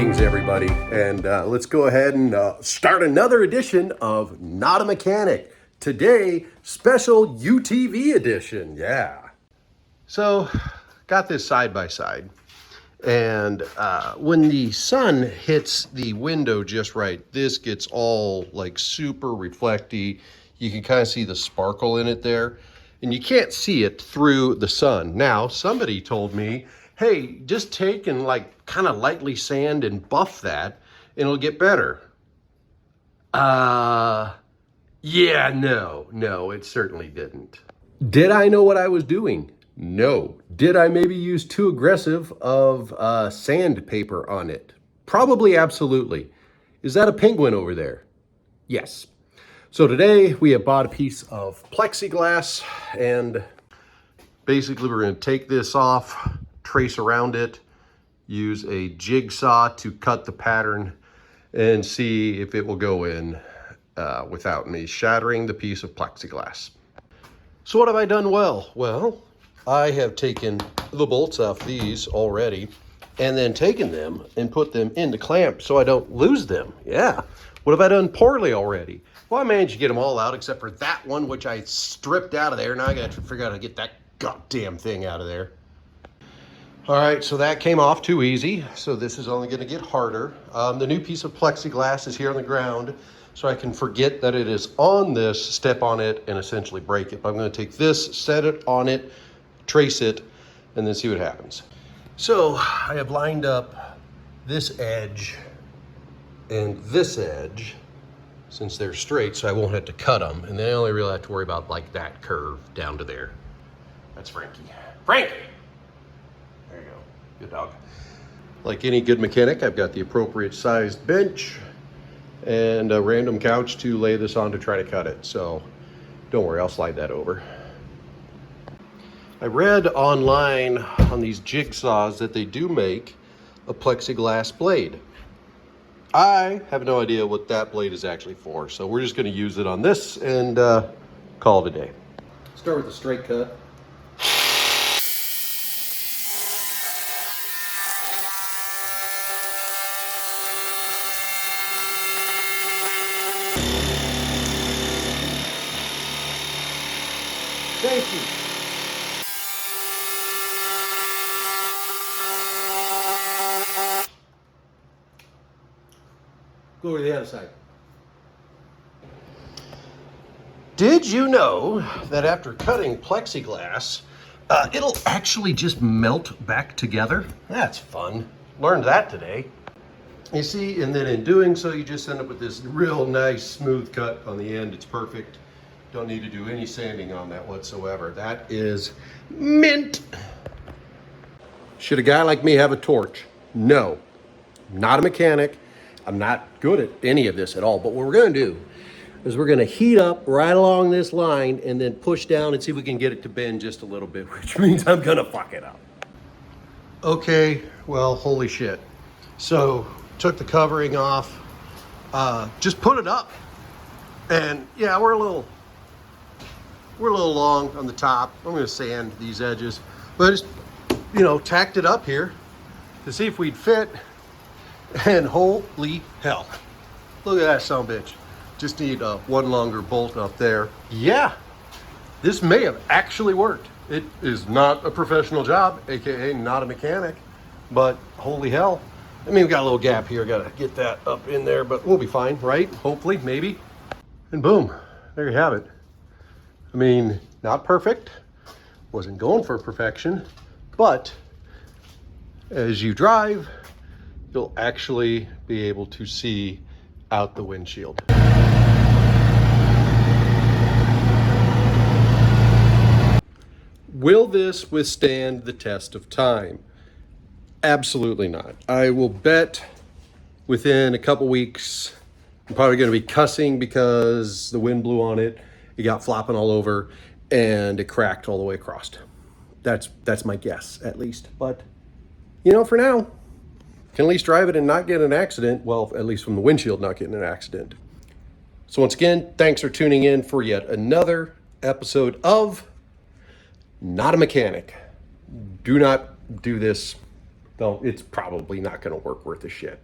Greetings, everybody, and let's go ahead and start another edition of Not a Mechanic. Today, special UTV edition, yeah. So, got this side by side, and when the sun hits the window just right, this gets all like super reflecty. You can kind of see the sparkle in it there, and you can't see it through the sun. Now, somebody told me, hey, just take and like kind of lightly sand and buff that and it'll get better. Yeah, no, it certainly didn't. Did I know what I was doing? No. Did I maybe use too aggressive of sandpaper on it? Probably, absolutely. Is that a penguin over there? Yes. So today we have bought a piece of plexiglass, and basically we're going to take this off, trace around it, use a jigsaw to cut the pattern, and see if it will go in without me shattering the piece of plexiglass. So what have I done well? Well, I have taken the bolts off these already and then taken them and put them into clamps so I don't lose them. Yeah. What have I done poorly already? Well, I managed to get them all out except for that one, which I stripped out of there. Now I got to figure out how to get that goddamn thing out of there. All right, so that came off too easy. So this is only going to get harder. The new piece of plexiglass is here on the ground, so I can forget that it is on this, step on it, and essentially break it. But I'm going to take this, set it on it, trace it, and then see what happens. So I have lined up this edge and this edge, since they're straight, so I won't have to cut them. And then I only really have to worry about like that curve down to there. That's Frankie. Frankie! There you go, good dog. Like any good mechanic, I've got the appropriate sized bench and a random couch to lay this on to try to cut it. So don't worry, I'll slide that over. I read online on these jigsaws that they do make a plexiglass blade. I have no idea what that blade is actually for, so we're just going to use it on this and call it a day. Start with a straight cut. Thank you. Go to the other side. Did you know that after cutting plexiglass, it'll actually just melt back together? That's fun. Learned that today. You see, and then in doing so, you just end up with this real nice smooth cut on the end. It's perfect. Don't need to do any sanding on that whatsoever. That is mint. Should a guy like me have a torch? No. Not a mechanic. I'm not good at any of this at all, but what we're going to do is we're going to heat up right along this line and then push down and see if we can get it to bend just a little bit, which means I'm going to fuck it up. Okay, well, holy shit. So, took the covering off, just put it up, and yeah, we're a little long on the top. I'm going to sand these edges, but just, tacked it up here to see if we'd fit. And holy hell, look at that son of a bitch. Just need one longer bolt up there. Yeah, this may have actually worked. It is not a professional job, aka not a mechanic, but holy hell. I mean, we got a little gap here, gotta get that up in there, but we'll be fine, right? Hopefully, maybe. And boom, there you have it. I mean, not perfect, wasn't going for perfection, but as you drive, you'll actually be able to see out the windshield. Will this withstand the test of time? Absolutely not. I will bet within a couple weeks, I'm probably going to be cussing because the wind blew on it, it got flopping all over, and it cracked all the way across. That's my guess, at least. But, for now, can at least drive it and not get an accident. Well, at least from the windshield, not getting an accident. So once again, thanks for tuning in for yet another episode of Not a Mechanic. Do not do this. Though it's probably not going to work worth a shit.